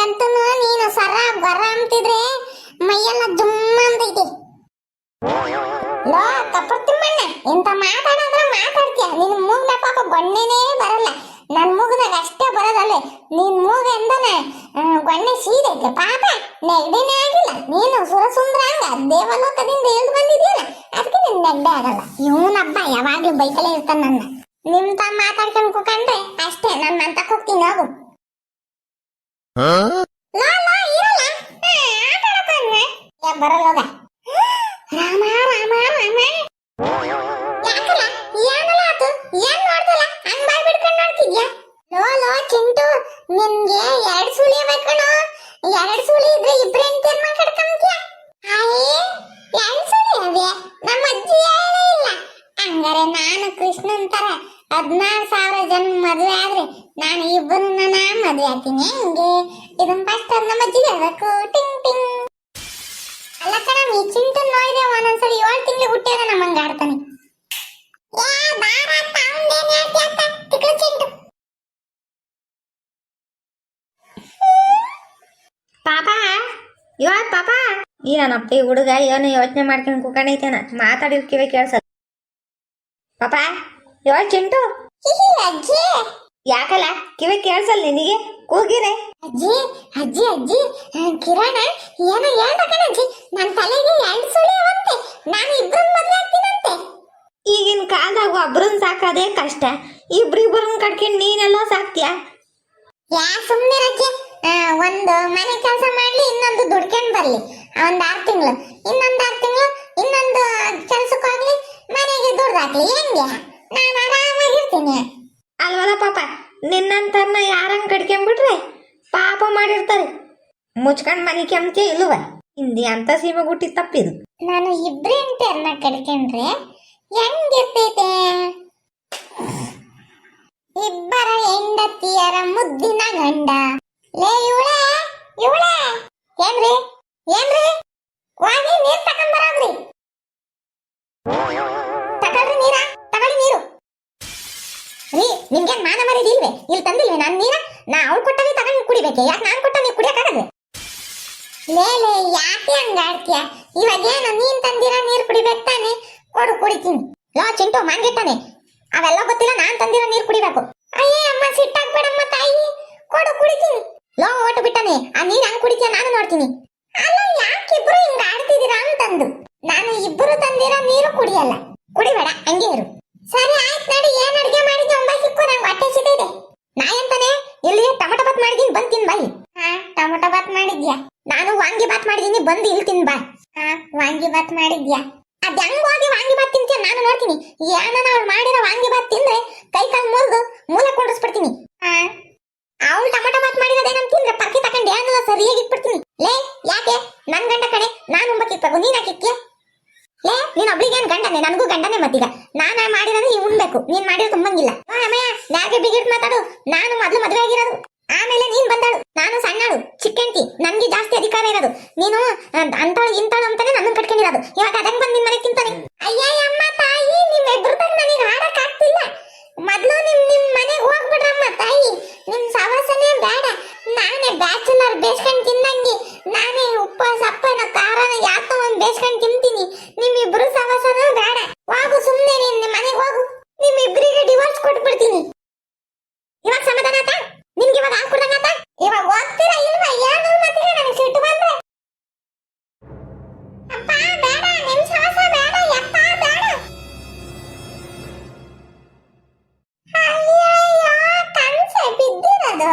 ನನಗಂತೂ ನೀನು ಸರ ಬರ ಅಂತಿದ್ರೆ ಮೈಯೆಲ್ಲ ಜುಮ್ಮ ಅಂತೈತಿ. ಲೋ ಕಪ್ಪತ್ತಿಮ್ಮಣ್ಣ, ಇಂತ ಮಾತಾಡೋದ್ರ ಮಾತಾಡ್ತೀಯ. ನಿನ್ ಮೂಗ್ನ ಪಾಪ ಗೊಣ್ಣೆನೇ ಬರಲ್ಲ, ನನ್ ಮೂಗದಾಗ ಅಷ್ಟೇ ಬರೋದಲ್ಲೇ. ನಿನ್ ಮೂಗ ಎಂದನ ಗೊಣ್ಣೆ ಸೀದೈತೆ ಪಾಪ, ನೆಗಡಿನೇ ಆಗಿಲ್ಲ. ನೀನು ಸುರಸುಂದ್ರ ಹಂಗ ದೇವಲೋಕದಿಂದ ಇಳಿದು ಬಂದಿದ್ಯಲ್ಲ, ಅದಕ್ಕೆ ನಿನ್ ನೆಗಡೆ ಆಗಲ್ಲ. ಇವನಬ್ಬ ಯಾವಾಗ್ಲೂ ಬೈಕಲೇ ಇರ್ತಾನ ನನ್ನ. ನಿಮ್ ತಾ ಮಾತಾಡ್ಕೊಂಡು ಕೂಕೊಂಡ್ರೆ ಅಷ್ಟೇ, ನಾನು ಅಂತಕ್ ಹೋಗ್ತೀನಿ ಹೋಗು. ಬರಲ್ಲ ರಾಮ ರಾಮ ರಾಮ. ಯಾಕಲ್ಲ ಏನಲ್ಲ ಆತು, ಏನ್ ನೋಡ್ದಲ್ಲ ಹಂಗ್ ಬಾಯ್ ಬಿಡ್ಕೊಂಡು ನೋಡ್ತಿದ್ಯಾ? ಲೋ ಲೋ ಚಿಂಟು, ನಿನ್ಗೆ 2 ಸುಳಿ ಬೇಕಣೋ. 2 ಸುಳಿ ಇದ್ರೆ ಇಬ್ರು ಹೆಂಡ್ತಿಯರ್ ಮಾತಾಡ್ಕೊಂತೀಯ. ಹಾಯೇ 2 ಸುಳಿ ಅವೇ, ನಮ್ಮ ಅಜ್ಜಿ ಹೇಳೇ ಇಲ್ಲ. ಹಂಗಾರೆ ನಾನು ಕೃಷ್ಣನ್ ತರ 16,000 ಜನ ಮದುವೆ ಆದ್ರೆ ನಾನು ಇಬ್ಬರನ್ನ ಮದುವೆ ಆಗ್ತೀನಿ ಹೆಂಗೆ? ಇದನ್ ಫಸ್ಟ್ ನಮ್ಮ ಅಜ್ಜಿಗೆ ಹೇಳ್ಬೇಕು. ಟಿಂಗ್ ಟಿಂಗ್. ಅಲ್ಲ ಕಣ, ಈ ಚಿಂಟು ನೋಯ್ದೆ ಒಂದೊಂದ್ಸರಿ 7 ತಿಂಗಳು ಹುಟ್ಟಿದ್ರೆ ನಮ್ಮಂಗ ಆಡ್ತಾನೆ. ಪಾಪ ಇವತ್ ಪಾಪ ಏನಪ್ಪ ಈ ಹುಡುಗ ಏನೋ ಯೋಚನೆ ಮಾಡ್ಕೊಂಡು ಕೂಕಣೈತೇನ, ಮಾತಾಡಿರ್ಕಿವೆ ಕೇಳ್ಸಲ್ಲ. ಪಾಪ ಇವತ್ ಚಿಂಟು ಅಜ್ಜಿ ಯಾಕಲ್ಲ ಕಿವಿ ಕೇಳ್ಸಲ್ಲ ನಿನಗೆ? ಕೂಗಿರೆ ಅಜ್ಜಿ ಅಜ್ಜಿ ಅಜ್ಜಿ ಕಿರಣ ಏನೋ ಹೇಳ್ದ ಕಣಜ್ಜಿ, ನನ್ನ ತಲೆಗೆ 2 ಸುಳಿ ಅವಂತೆ, ನಾನು ಇಬ್ಬರನ್ನ ಮದುವೆ ಆಗ್ತೀನಂತೆ. ಈಗಿನ ಕಾಲದಾಗ ಒಬ್ರನ್ ಸಾಕೋದೇ ಕಷ್ಟ, ಇಬ್ರಿಬ್ರನ್ ಕಟ್ಕೊಂಡು ನೀನೆಲ್ಲ ಸಾಕ್ತಿಯಾ? ಸುಮ್ಮನೆ ಅಜ್ಜಿ, ಒಂದು ಮನೆ ಕೆಲಸ ಮಾಡ್ಲಿ, ಇನ್ನೊಂದು ದುಡ್ಕೊಂಡು ಬರ್ಲಿ, 6 ತಿಂಗಳು, ಇನ್ನೊಂದು 6 ತಿಂಗಳು ಇನ್ನೊಂದು ಕೆಲ್ಸಕ್ಕೆ ಹೋಗ್ಲಿ, ಮನೆಗೆ ದುಡ್ಡು ಹಾಕ್ಲಿ, ಹೆಂಗೆ ನಾನು ಆರಾಮಾಗಿರ್ತೀನಿ. ಅಲ್ವಲ್ಲ ಪಾಪ, ನಿನ್ನಂತರ್ನ ಯಾರಂಗ್ ಕಟ್ಕೊಂಡ್ಬಿಟ್ರೆ ಪಾಪ ಮಾಡಿರ್ತಾರೆ. ಮುಚ್ಕೊಂಡ್ ಮನೆ ಕೆಮ್ತಿ ಇಲ್ವ? ಹಿಂದಿ ಅಂತ ಸೀಮೆ ಗುಟ್ಟಿ ತಪ್ಪಿದು. ನಾನು ಇಬ್ರು ಹೆಂಡತಿಯರನ್ನ ಕಟ್ಕೊಂಡ್ರೆ ಹೆಂಗಿರ್ತೈತೆ? ಇಬ್ಬರ ಹೆಂಡತಿಯರ ಮುದ್ದಿನ ಗಂಡ. ಲೇ ಇವಳೆ ಇವಳೆ, ಏನ್ರಿ ಏನ್ರಿ, ಹೋಗಿ ನೀರ್ ತಕೊಂಡ್ಬರೋಗ್ರಿ. ತಗೊಳ್ರಿ ನೀರ, ತಗೊಳ್ಳಿ ನೀರು. ರೀ ನಿಮ್ಗೇನ್ ಮಾನ ಮರಿದಿಲ್ವೇ? ಇಲ್ಲಿ ತಂದಿಲ್ವೇ ನಾನು ನೀರ? ನಾ ಅವ್ಳು ಕೊಟ್ಟವಿ ತಗೊಂಡು ಕುಡಿಬೇಕೆ? ಯಾಕೆ ನಾನು ಕೊಟ್ಟ ನೀವು ಕುಡಿಯಕ್ಕಾಗದೆ? ಲೇ ಲೇ ಯಾಕೆ ಹಂಗ ಆಡ್ತೀಯ? ಇವಾಗೇನು ನೀನ್ ತಂದಿರ ನೀರು ಕುಡಿಬೇಕು ತಾನೆ? ಕೊಡು ಕುಡಿತೀನಿ. ಲೋ ಚಿಂಟು ಮಾನ್ಗಿಟ್ಟಾನೆ, ಅವೆಲ್ಲ ಗೊತ್ತಿಲ್ಲ, ನಾನ್ ತಂದಿರ ನೀರು ಕುಡಿಬೇಕು. ಅಯ್ಯೇ ಅಮ್ಮ ಸಿಟ್ಟಾಗ್ಬೇಡಮ್ಮ ತಾಯಿ, ಕೊಡು ಕುಡಿತೀನಿ. ಲೋ ಓಟು ಬಿಟ್ಟಾನೆ, ಆ ನೀರು ಹಂಗ್ ಕುಡಿತೀಯ ನಾನು ನೋಡ್ತೀನಿ. ಅಲ್ಲ ಯಾಕಿಬ್ರು ಹಿಂಗ ಆಡ್ತಿದ್ದೀರಾ ಅಂತಂದು, ನಾನು ಇಬ್ಬರು ತಂದಿರ ನೀರು ಕುಡಿಯಲ್ಲ. ಕುಡಿಬೇಡ ಹಂಗೆ ಇರು. ಸರಿ ಆಯ್ತು ನಡಿ, ಏನ್ ಅಡ್ಗೆ ಮಾಡಿದ್ದೆ ಒಂಬ ಸಿಕ್ಕು, ನಂಗೆ ಹೊಟ್ಟೆ ಸಿದ್ದಿದೆ. ನಾ ಎಂತಾನೆ ಇಲ್ಲಿ ಟೊಮಟೊ ಬಾತ್ ಮಾಡಿದೀನಿ, ಬಂದ್ ತಿನ್ ಬಾಯಿ. ಟೊಮಟೊ ಬಾತ್ ಮಾಡಿದ್ಯಾ? ನಾನು ವಾಂಗಿ ಬಾತ್ ಮಾಡಿದೀನಿ, ಬಂದು ಇಲ್ಲಿ ತಿನ್ ಬಾ. ವಾಂಗಿ ಬಾತ್ ಮಾಡಿದ್ಯಾ? ಅದ್ ಹೆಂಗ್ ಹೋಗಿ ವಾಂಗಿ ಬಾತ್ ತಿಂತೀಯ ನಾನು ನೋಡ್ತೀನಿ. ಏನನ ಅವ್ಳು ಮಾಡಿರೋ ವಾಂಗಿ ಬಾತ್ ತಿಂದ್ರೆ ಕೈ ಕಾಲು ಮುರಿದು ಮೂಲೆ ಕೊಂಡಿಸ್ಬಿಡ್ತೀನಿ. ಅವಳು ಟೊಮಟೊ ಬಾತ್ ಮಾಡಿರೋದೇನಂತ ತಿಂದ್ರೆ ಪಕ್ಕಿ ತಕೊಂಡು ಏನೆಲ್ಲ ಸರಿಯಾಗಿ ಇಟ್ಬಿಡ್ತೀನಿ. ಲೇ ಯಾಕೆ ನನ್ ಗಂಡ ಕಣೆ, ನಾನು ಉಂಬಕ್ಕಿಕ್ಬೇಕು, ನೀನ್ ಹಾಕಿಕ್ಕಿಯ? ಲೇ ನೀನ್ ಒಬ್ಳಿಗೇನ್ ಗಂಡನೆ, ನನಗೂ ಗಂಡನೆ. ಮತ್ತೀಗ ನಾನ ಮಾಡಿರೋದು ನೀವು ಉಣ್ಬೇಕು, ನೀನ್ ಮಾಡಿರೋ ತುಂಬಂಗಿಲ್ಲ. ಅಮ್ಮಯ್ಯ ನಾಗೆ ಬಿಗಿಟ್ ಮಾತಾಡು, ನಾನು ಮೊದ್ಲು ಮದುವೆ ಆಗಿರೋದು, ಆಮೇಲೆ ನೀನ್ ಬಂದಾಳು. ನಾನು ಸಣ್ಣಳು ಚಿಕ್ಕಂಟಿ, ನನ್ಗೆ ಜಾಸ್ತಿ ಅಧಿಕಾರ ಇರೋದು. ನೀನು ಅಂತಾಳು ಇಂತಾಳು ಅಂತಾನೆ ನನ್ನ ಕಟ್ಕೊಂಡಿರೋದು. ಇವಾಗ ಅದಕ್ಕೆ ಬಂದು ನಿನ್ ಮನೆಗೆ ತಿಂತಾನೆ. ಅಯ್ಯಯ್ಯ ಅಮ್ಮ ತಾಯಿ, ನಿಮ್ಮಿಬ್ರು ತಗ ನನಗೆ ಆಡಕ್ ಆಗ್ತಿಲ್ಲ. ಮೊದ್ಲು ನಿಮ್ ಮನೆಗೆ ಹೋಗ್ಬಿಡ್ರಮ್ಮ ತಾಯಿ, ನಿಮ್ ಸವಾಸನೆ ಬೇಡ. ನಾನೇ ಬ್ಯಾಚುಲರ್ ಬೇಸ್ಕೊಂಡ್ ತಿನ್ನಂಗಿ, ನಾನೇ ಉಪ್ಪು ಸಪ್ಪನ ಖಾರನ ಯಾಕೋ ಒಂದ್ ಬೇಸ್ಕೊಂಡ್ ತಿಂತೀನಿ. ನಿಮ್ಮಿಬ್ರು ಸವಾಸನ ಬೇಡ, ಹೋಗು ಸುಮ್ನೆ ನಿಮ್ ಮನೆಗೆ ಹೋಗು. ನಿಮ್ಮಿಬ್ರಿಗೆ ಡಿವೋರ್ಸ್ ಕೊಟ್ಬಿಡ್ತೀನಿ. ಇವಾಗ ಸಮಾಧಾನ ಆತ ನಿಮ್ಗೆ? ಇವಾಗ ಹಾಕೊಡಂಗಾತ? ಇವಾಗ ಹೋಗ್ತೀರಾ ಇಲ್ವಾ? ಏನು ಮಾತಿಗೆ ನನಗೆ ಸಿಟ್ಟು ಬಂದ್ರೆ. ಅಪ್ಪ ಬೇಡ, ನಿಮ್ ಸವಾಸ ಬೇಡ, ಯಪ್ಪ ಬೇಡ. ಅಯ್ಯಯ್ಯೋ ಕನ್ಸೆ ಬಿದ್ದಿರೋದು.